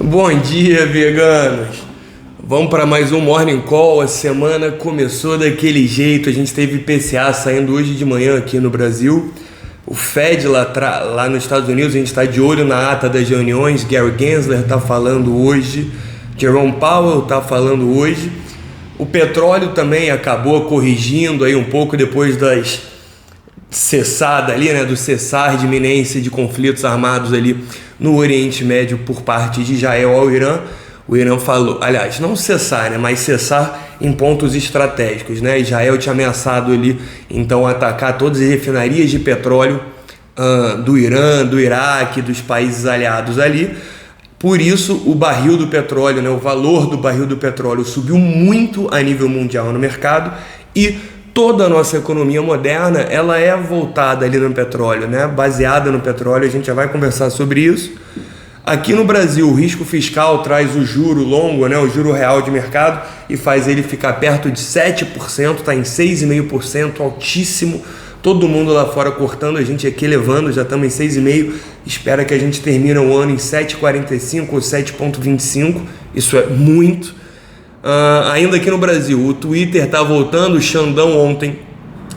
Bom dia, veganos! Vamos para mais um Morning Call. A semana começou daquele jeito. A gente teve IPCA saindo hoje de manhã aqui no Brasil. O Fed lá nos Estados Unidos, a gente está de olho na ata das reuniões. Gary Gensler está falando hoje. Jerome Powell está falando hoje. O petróleo também acabou corrigindo aí um pouco depois das cessada ali, né, do cessar de iminência de conflitos armados ali no Oriente Médio por parte de Israel ao Irã. O Irã falou, aliás, não cessar, né, mas cessar em pontos estratégicos, né? Israel tinha ameaçado ali, então, atacar todas as refinarias de petróleo do Irã, do Iraque, dos países aliados ali. Por isso, o barril do petróleo, né, o valor do barril do petróleo subiu muito a nível mundial no mercado e toda a nossa economia moderna, ela é voltada ali no petróleo, né? Baseada no petróleo, a gente já vai conversar sobre isso. Aqui no Brasil, o risco fiscal traz o juro longo, né? O juro real de mercado e faz ele ficar perto de 7%, está em 6,5%, altíssimo. Todo mundo lá fora cortando, a gente aqui levando, já estamos em 6,5%. Espera que a gente termine o ano em 7,45 ou 7,25%, isso é muito. Ainda aqui no Brasil, o Twitter está voltando. O Xandão ontem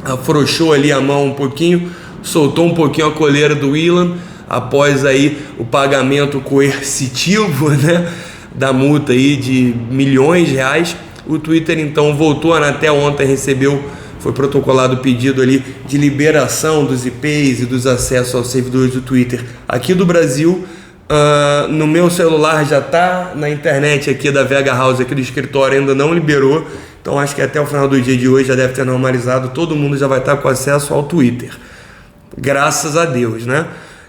afrouxou ali a mão um pouquinho, soltou um pouquinho a coleira do Elon, após aí o pagamento coercitivo, né, da multa aí de milhões de reais. O Twitter então voltou, a Anatel ontem foi protocolado o pedido ali de liberação dos IPs e dos acessos aos servidores do Twitter aqui do Brasil. No meu celular já está, na internet aqui da Vega House, aqui do escritório, ainda não liberou, então acho que até o final do dia de hoje já deve ter normalizado, todo mundo já vai estar com acesso ao Twitter, graças a Deus, né?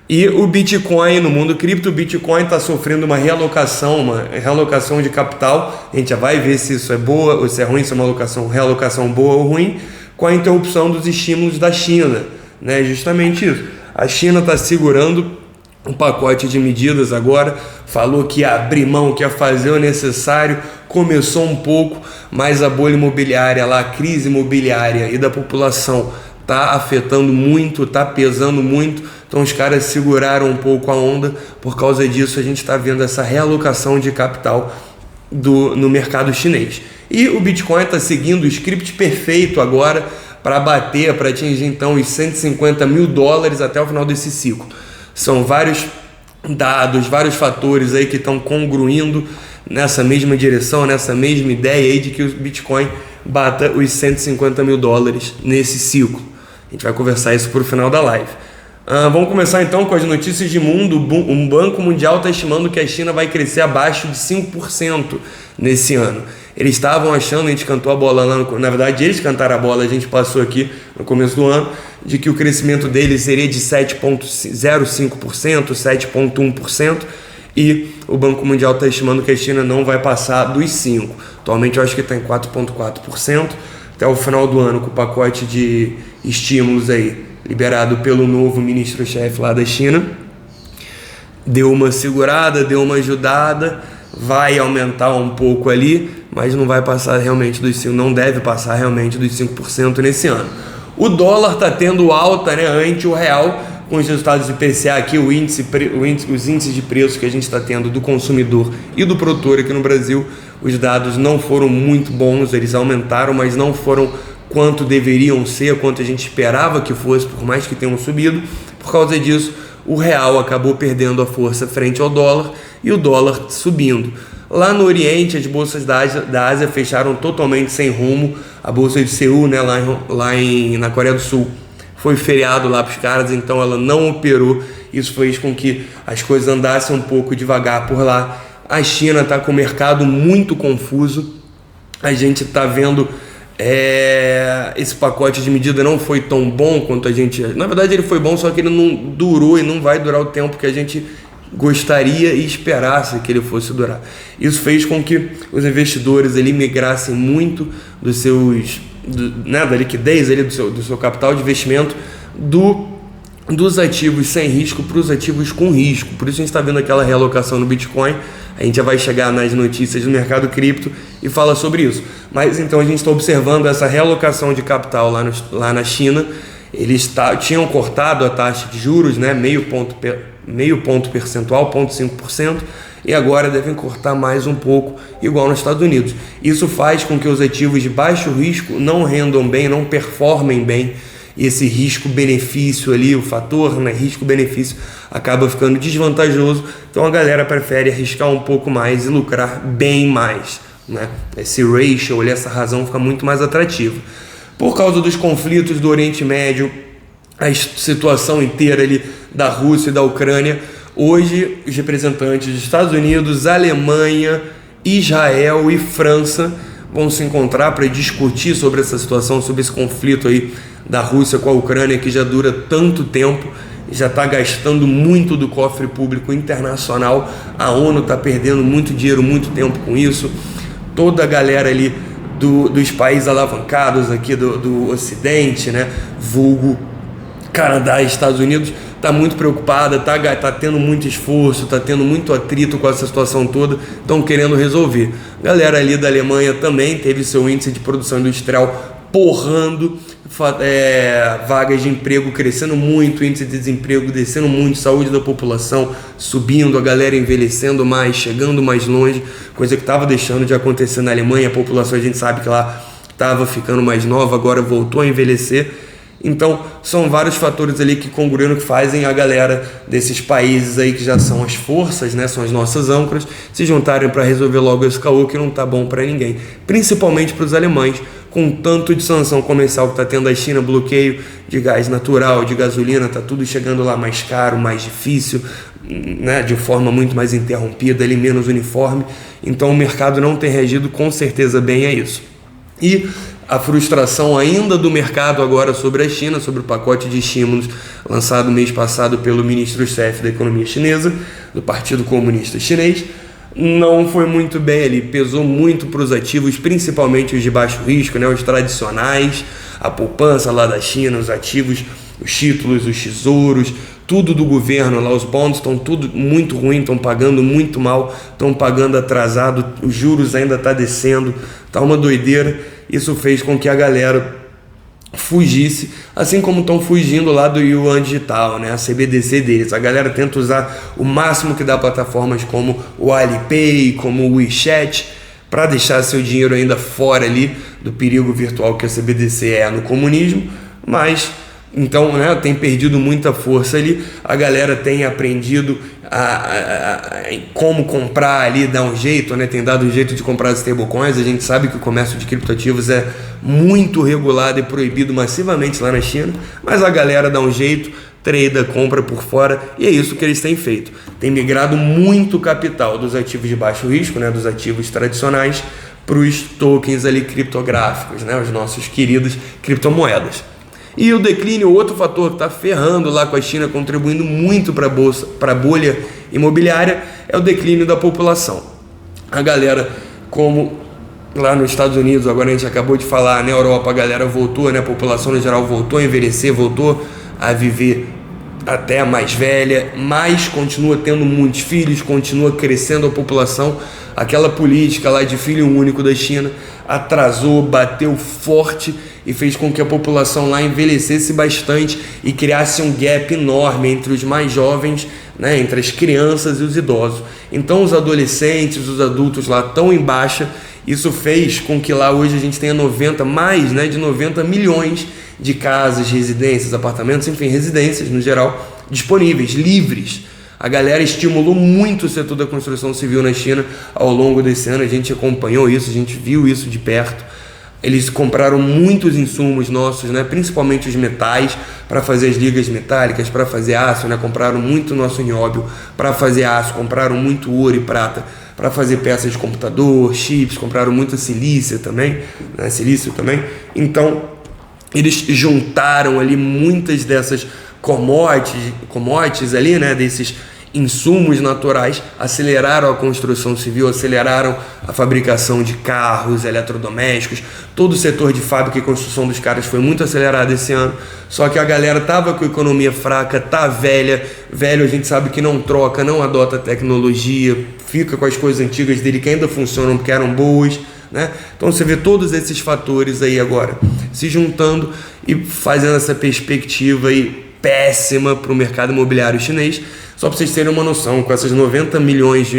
E o Bitcoin, no mundo cripto, o Bitcoin está sofrendo uma realocação de capital. A gente já vai ver se isso é boa ou se é ruim, se é uma realocação boa ou ruim, com a interrupção dos estímulos da China, né? Justamente isso, a China está segurando um pacote de medidas agora, falou que ia abrir mão, que ia fazer o necessário, começou um pouco, mas a bolha imobiliária lá, a crise imobiliária e da população está afetando muito, está pesando muito, então os caras seguraram um pouco a onda. Por causa disso a gente está vendo essa realocação de capital no mercado chinês. E o Bitcoin está seguindo o script perfeito agora para atingir então os $150 mil até o final desse ciclo. São vários dados, vários fatores aí que estão congruindo nessa mesma direção, nessa mesma ideia aí de que o Bitcoin bata os $150 mil nesse ciclo. A gente vai conversar isso para o final da live. Vamos começar então com as notícias de mundo. Um Banco Mundial está estimando que a China vai crescer abaixo de 5% nesse ano. Eles estavam achando, a gente cantou a bola lá, na verdade eles cantaram a bola, a gente passou aqui no começo do ano, de que o crescimento deles seria de 7,05%, 7,1%, e o Banco Mundial está estimando que a China não vai passar dos 5%. Atualmente eu acho que está em 4,4%, até o final do ano, com o pacote de estímulos aí, liberado pelo novo ministro-chefe lá da China. Deu uma segurada, deu uma ajudada, vai aumentar um pouco ali, mas não vai passar realmente dos 5%, não deve passar realmente dos 5% nesse ano. O dólar está tendo alta, né, ante o real, com os resultados do IPCA aqui, os índices de preços que a gente está tendo do consumidor e do produtor aqui no Brasil. Os dados não foram muito bons, eles aumentaram, mas não foram quanto deveriam ser, quanto a gente esperava que fosse, por mais que tenham subido. Por causa disso, o real acabou perdendo a força frente ao dólar e o dólar subindo. Lá no Oriente, as bolsas da Ásia fecharam totalmente sem rumo. A bolsa de Seul, né, na Coreia do Sul, foi feriado lá para os caras, então ela não operou. Isso fez com que as coisas andassem um pouco devagar por lá. A China está com o mercado muito confuso. A gente está vendo esse pacote de medida não foi tão bom quanto a gente... Na verdade ele foi bom, só que ele não durou e não vai durar o tempo que a gente gostaria e esperasse que ele fosse durar. Isso fez com que os investidores ali migrassem muito da liquidez ali do seu capital de investimento dos ativos sem risco para os ativos com risco. Por isso a gente está vendo aquela realocação no Bitcoin. A gente já vai chegar nas notícias do mercado cripto e fala sobre isso. Mas então a gente está observando essa realocação de capital lá na China. Eles tinham cortado a taxa de juros, né, meio ponto percentual, 0,5%. e agora devem cortar mais um pouco, igual nos Estados Unidos. Isso faz com que os ativos de baixo risco não rendam bem, não performem bem, e esse risco-benefício ali, o fator, né, risco-benefício, acaba ficando desvantajoso, então a galera prefere arriscar um pouco mais e lucrar bem mais, né? Esse ratio, essa razão fica muito mais atrativa. Por causa dos conflitos do Oriente Médio, a situação inteira ali da Rússia e da Ucrânia, hoje os representantes dos Estados Unidos, Alemanha, Israel e França vão se encontrar para discutir sobre essa situação, sobre esse conflito aí da Rússia com a Ucrânia, que já dura tanto tempo, já está gastando muito do cofre público internacional, a ONU está perdendo muito dinheiro, muito tempo com isso, toda a galera ali dos países alavancados aqui do Ocidente, né, vulgo Canadá e Estados Unidos, está muito preocupada, tá tendo muito esforço, está tendo muito atrito com essa situação toda, estão querendo resolver. Galera ali da Alemanha também teve seu índice de produção industrial porrando, vagas de emprego crescendo muito, índice de desemprego descendo muito, saúde da população subindo, a galera envelhecendo mais, chegando mais longe, coisa que estava deixando de acontecer na Alemanha. A população, a gente sabe que lá estava ficando mais nova, agora voltou a envelhecer. Então são vários fatores ali que congruem, que fazem a galera desses países aí que já são as forças, né, são as nossas âncoras, se juntarem para resolver logo esse caô que não tá bom para ninguém, principalmente para os alemães, com tanto de sanção comercial que está tendo a China, bloqueio de gás natural, de gasolina, tá tudo chegando lá mais caro, mais difícil, né, de forma muito mais interrompida, ali menos uniforme. Então o mercado não tem reagido com certeza bem a isso. E a frustração ainda do mercado agora sobre a China, sobre o pacote de estímulos lançado mês passado pelo ministro-chefe da economia chinesa, do Partido Comunista Chinês, não foi muito bem ali, pesou muito para os ativos, principalmente os de baixo risco, né, os tradicionais, a poupança lá da China, os ativos, os títulos, os tesouros, tudo do governo lá, os bonds estão tudo muito ruim, estão pagando muito mal, estão pagando atrasado, os juros ainda está descendo, tá uma doideira. Isso fez com que a galera fugisse, assim como estão fugindo lá do Yuan Digital, né, a CBDC deles. A galera tenta usar o máximo que dá plataformas como o Alipay, como o WeChat, para deixar seu dinheiro ainda fora ali do perigo virtual que a CBDC é no comunismo, mas então, né, tem perdido muita força ali. A galera tem aprendido como comprar ali, dar um jeito, né, tem dado um jeito de comprar as stablecoins. A gente sabe que o comércio de criptoativos é muito regulado e proibido massivamente lá na China, mas a galera dá um jeito, trade, compra por fora, e é isso que eles têm feito. Tem migrado muito capital dos ativos de baixo risco, né, dos ativos tradicionais, para os tokens ali criptográficos, né, os nossos queridos criptomoedas. E o declínio, outro fator que está ferrando lá com a China, contribuindo muito para a bolha imobiliária, é o declínio da população. A galera, como lá nos Estados Unidos, agora a gente acabou de falar, na Europa a galera voltou, né, a população no geral voltou a envelhecer, voltou a viver até a mais velha, mas continua tendo muitos filhos, continua crescendo a população. Aquela política lá de filho único da China atrasou, bateu forte e fez com que a população lá envelhecesse bastante e criasse um gap enorme entre os mais jovens, né, entre as crianças e os idosos. Então os adolescentes, os adultos lá estão em baixa. Isso fez com que lá hoje a gente tenha mais, né, de 90 milhões de casas, residências, apartamentos, enfim, residências no geral, disponíveis, livres. A galera estimulou muito o setor da construção civil na China ao longo desse ano, a gente acompanhou isso, a gente viu isso de perto. Eles compraram muitos insumos nossos, né, principalmente os metais, para fazer as ligas metálicas, para fazer aço, né, compraram muito nosso nióbio para fazer aço, compraram muito ouro e prata para fazer peças de computador, chips, compraram muito silício também, né, Então, eles juntaram ali muitas dessas commodities ali, né, desses insumos naturais, aceleraram a construção civil, aceleraram a fabricação de carros, eletrodomésticos, todo o setor de fábrica e construção dos caras foi muito acelerado esse ano. Só que a galera tava com a economia fraca, tá velho a gente sabe que não troca, não adota tecnologia, fica com as coisas antigas dele que ainda funcionam porque eram boas, né? Então você vê todos esses fatores aí agora se juntando e fazendo essa perspectiva aí péssima para o mercado imobiliário chinês. Só para vocês terem uma noção, com essas 90 milhões,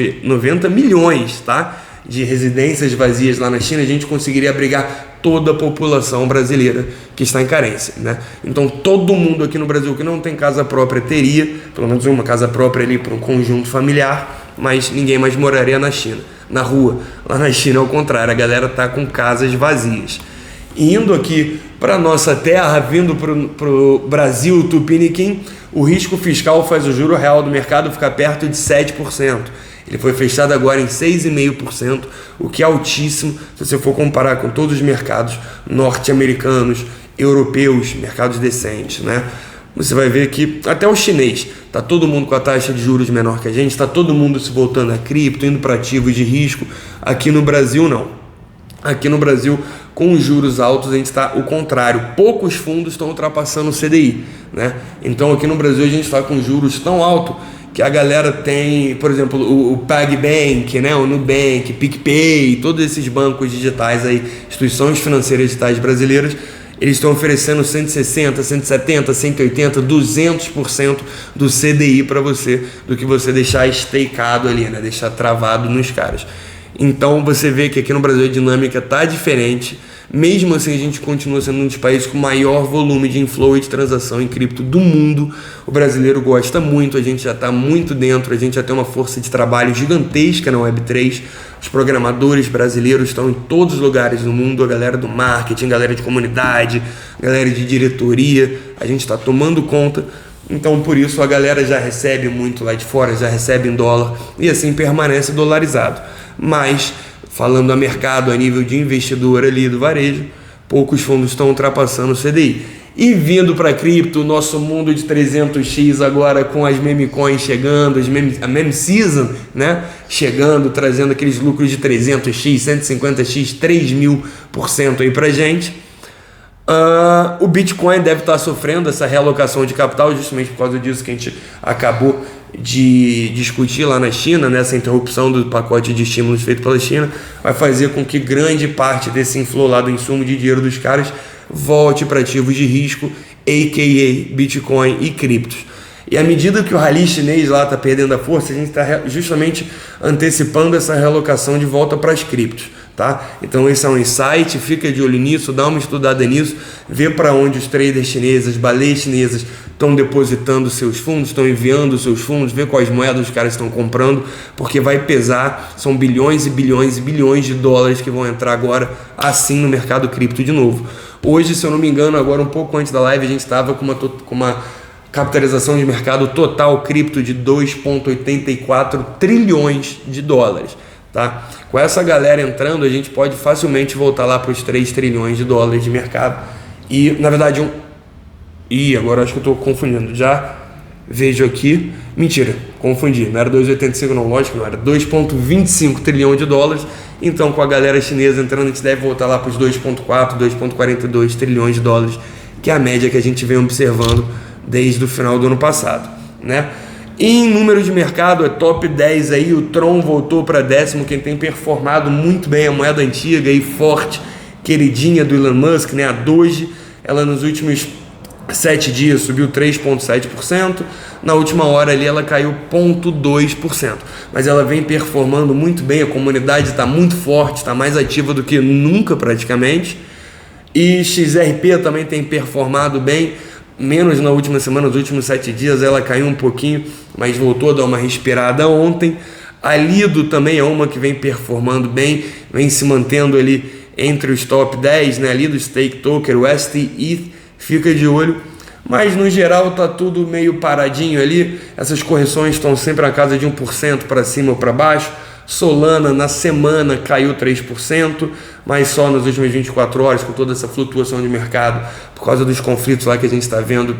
tá, de residências vazias lá na China, a gente conseguiria abrigar toda a população brasileira que está em carência, né? Então todo mundo aqui no Brasil que não tem casa própria teria pelo menos uma casa própria ali para um conjunto familiar, mas ninguém mais moraria na China, na rua. Lá na China é o contrário, a galera tá com casas vazias. Indo aqui para nossa terra, vindo para o Brasil tupiniquim, o risco fiscal faz o juro real do mercado ficar perto de 7%. Ele foi fechado agora em 6,5%, o que é altíssimo se você for comparar com todos os mercados norte-americanos, europeus, mercados decentes, né? Você vai ver que até o chinês, está todo mundo com a taxa de juros menor que a gente, está todo mundo se voltando a cripto, indo para ativos de risco. Aqui no Brasil não. Aqui no Brasil, com os juros altos, a gente está o contrário. Poucos fundos estão ultrapassando o CDI, né? Então aqui no Brasil a gente está com juros tão altos que a galera tem, por exemplo, o PagBank, né, o Nubank, PicPay, todos esses bancos digitais aí, instituições financeiras digitais brasileiras, eles estão oferecendo 160, 170, 180, 200% do CDI para você, do que você deixar stakeado ali, né, deixar travado nos caras. Então você vê que aqui no Brasil a dinâmica tá diferente. Mesmo assim, a gente continua sendo um dos países com maior volume de inflow e de transação em cripto do mundo. O brasileiro gosta muito, a gente já está muito dentro, a gente já tem uma força de trabalho gigantesca na Web3. Os programadores brasileiros estão em todos os lugares do mundo, a galera do marketing, a galera de comunidade, a galera de diretoria, a gente está tomando conta. Então, por isso, a galera já recebe muito lá de fora, já recebe em dólar e assim permanece dolarizado. Mas, falando a mercado, a nível de investidor ali do varejo, poucos fundos estão ultrapassando o CDI. E vindo para cripto, o nosso mundo de 300x agora com as meme coins chegando, a meme season, né? Chegando, trazendo aqueles lucros de 300x, 150x, 3.000% aí pra gente. O Bitcoin deve estar sofrendo essa realocação de capital justamente por causa disso que a gente acabou de discutir lá na China, né? Essa interrupção do pacote de estímulos feito pela China vai fazer com que grande parte desse inflow lá do insumo de dinheiro dos caras volte para ativos de risco, a.k.a. Bitcoin e criptos. E à medida que o rally chinês lá está perdendo a força, a gente está justamente antecipando essa realocação de volta para as criptos, tá? Então esse é um insight, fica de olho nisso, dá uma estudada nisso, vê para onde os traders chineses, baleias chinesas estão depositando seus fundos, estão enviando seus fundos, vê quais moedas os caras estão comprando, porque vai pesar, são bilhões e bilhões e bilhões de dólares que vão entrar agora assim no mercado cripto de novo. Hoje, se eu não me engano, agora um pouco antes da live, a gente estava com uma capitalização de mercado total cripto de 2,84 trilhões de dólares, tá? Com essa galera entrando, a gente pode facilmente voltar lá para os 3 trilhões de dólares de mercado. E, na verdade, agora acho que eu estou confundindo. Já vejo aqui. Mentira, confundi. Não era 2,85 não, lógico, não era 2,25 trilhão de dólares. Então, com a galera chinesa entrando, a gente deve voltar lá para os 2,4, 2,42 trilhões de dólares, que é a média que a gente vem observando desde o final do ano passado, né? E em número de mercado, é top 10 aí, o Tron voltou para 10º, quem tem performado muito bem, a moeda antiga e forte, queridinha do Elon Musk, né? A Doge, ela nos últimos 7 dias subiu 3,7%, na última hora ali ela caiu 0,2%, mas ela vem performando muito bem, a comunidade está muito forte, está mais ativa do que nunca praticamente, e XRP também tem performado bem, menos na última semana, nos últimos 7 dias ela caiu um pouquinho, mas voltou a dar uma respirada ontem. A Lido também é uma que vem performando bem, vem se mantendo ali entre os top 10, né? Lido, Stake Token, o ST, fica de olho, mas no geral tá tudo meio paradinho ali, essas correções estão sempre na casa de 1% para cima ou para baixo. Solana na semana caiu 3%, mas só nas últimas 24 horas, com toda essa flutuação de mercado, por causa dos conflitos lá que a gente está vendo,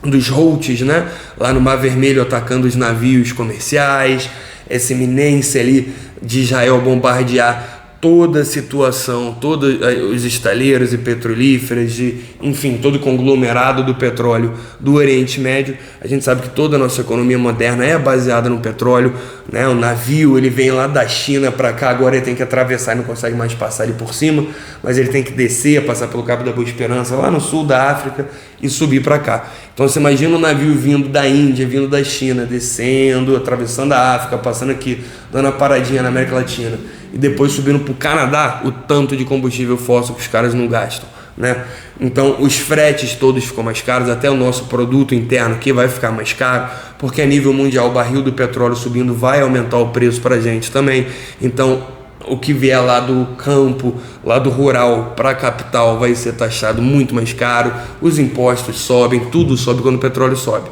dos Houthis, né? Lá no Mar Vermelho atacando os navios comerciais, essa iminência ali de Israel bombardear toda a situação, todos os estaleiros e petrolíferas, enfim, todo o conglomerado do petróleo do Oriente Médio. A gente sabe que toda a nossa economia moderna é baseada no petróleo, né? O navio, ele vem lá da China para cá, agora ele tem que atravessar e não consegue mais passar ali por cima, mas ele tem que descer, passar pelo Cabo da Boa Esperança, lá no sul da África, e subir para cá. Então você imagina um navio vindo da Índia, vindo da China, descendo, atravessando a África, passando aqui, dando uma paradinha na América Latina e depois subindo para o Canadá, o tanto de combustível fóssil que os caras não gastam, né? Então os fretes todos ficam mais caros, até o nosso produto interno aqui vai ficar mais caro, porque a nível mundial o barril do petróleo subindo vai aumentar o preço para a gente também. Então o que vier lá do campo, lá do rural para a capital vai ser taxado muito mais caro, os impostos sobem, tudo sobe quando o petróleo sobe.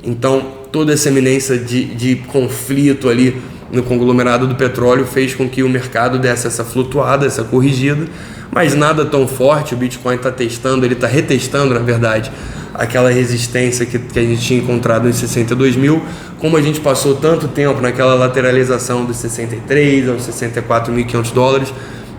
Então toda essa eminência de conflito ali no conglomerado do petróleo fez com que o mercado desse essa flutuada, essa corrigida, mas nada tão forte. O Bitcoin está testando, ele está retestando, na verdade, aquela resistência que a gente tinha encontrado em 62 mil. Como a gente passou tanto tempo naquela lateralização dos 63 aos 64.500 dólares,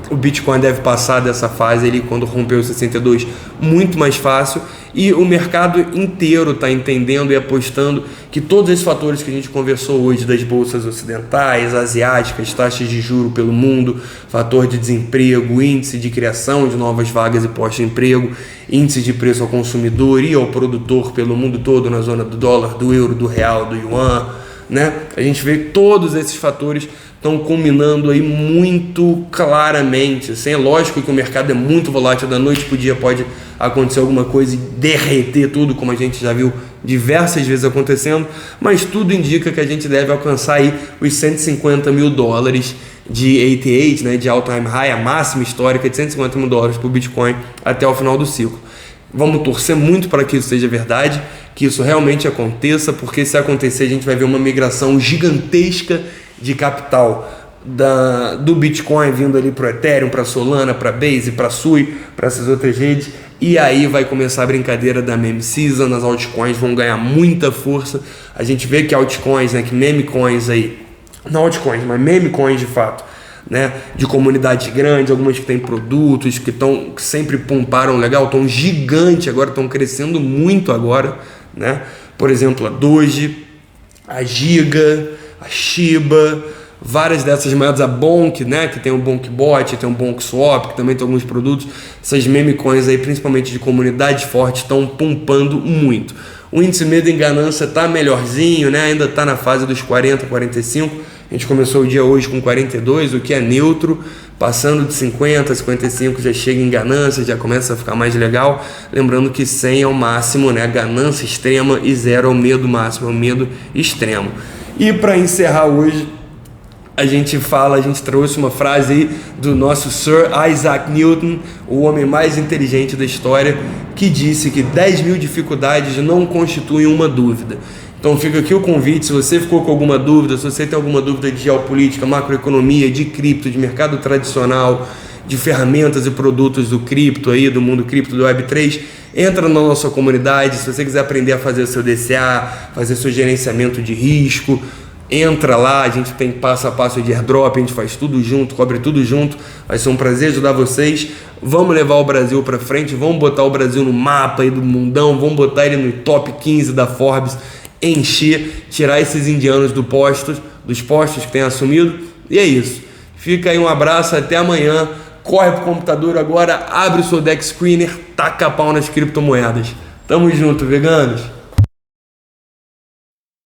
o Bitcoin deve passar dessa fase ali quando rompeu os 62 muito mais fácil, e o mercado inteiro está entendendo e apostando que todos esses fatores que a gente conversou hoje, das bolsas ocidentais, asiáticas, taxas de juros pelo mundo, fator de desemprego, índice de criação de novas vagas e postos de emprego, índice de preço ao consumidor e ao produtor pelo mundo todo, na zona do dólar, do euro, do real, do yuan, né? A gente vê todos esses fatores estão combinando aí muito claramente. Assim, é lógico que o mercado é muito volátil, da noite para o dia pode acontecer alguma coisa e derreter tudo, como a gente já viu diversas vezes acontecendo, mas tudo indica que a gente deve alcançar aí os 150 mil dólares de ATH, né, de all-time high, a máxima histórica de 150 mil dólares para o Bitcoin até o final do ciclo. Vamos torcer muito para que isso seja verdade, que isso realmente aconteça, porque se acontecer a gente vai ver uma migração gigantesca de capital do Bitcoin vindo ali para o Ethereum, para Solana, para Base, para Sui, para essas outras redes, e aí vai começar a brincadeira da meme season, as altcoins vão ganhar muita força. A gente vê que altcoins, né, que meme coins aí, não altcoins, mas meme coins de fato, né, de comunidades grandes, algumas que têm produtos que sempre pumparam legal, estão gigante agora, estão crescendo muito agora, né? Por exemplo, a Doge, a Giga, a Shiba, várias dessas moedas, a Bonk, né, que tem o BonkBot, tem o BonkSwap, que também tem alguns produtos. Essas meme coins aí, principalmente de comunidades fortes, estão pumpando muito. O índice medo e ganância está melhorzinho, né, ainda está na fase dos 40, 45. A gente começou o dia hoje com 42, o que é neutro. Passando de 50 a 55 já chega em ganância, já começa a ficar mais legal. Lembrando que 100 é o máximo, né, ganância extrema, e 0 é o medo máximo, é o medo extremo. E para encerrar hoje, a gente trouxe uma frase aí do nosso Sir Isaac Newton, o homem mais inteligente da história, que disse que 10 mil dificuldades não constituem uma dúvida. Então fica aqui o convite, se você ficou com alguma dúvida, se você tem alguma dúvida de geopolítica, macroeconomia, de cripto, de mercado tradicional, de ferramentas e produtos do cripto aí, do mundo cripto, do Web3, entra na nossa comunidade. Se você quiser aprender a fazer seu DCA, fazer seu gerenciamento de risco, entra lá, a gente tem passo a passo de airdrop, a gente faz tudo junto, cobre tudo junto, vai ser um prazer ajudar vocês. Vamos levar o Brasil para frente, vamos botar o Brasil no mapa aí do mundão, vamos botar ele no top 15 da Forbes, encher, tirar esses indianos dos postos que tem assumido. E é isso, fica aí, um abraço, até amanhã. Corre pro computador agora, abre o seu deck screener, taca pau nas criptomoedas. Tamo junto, veganos!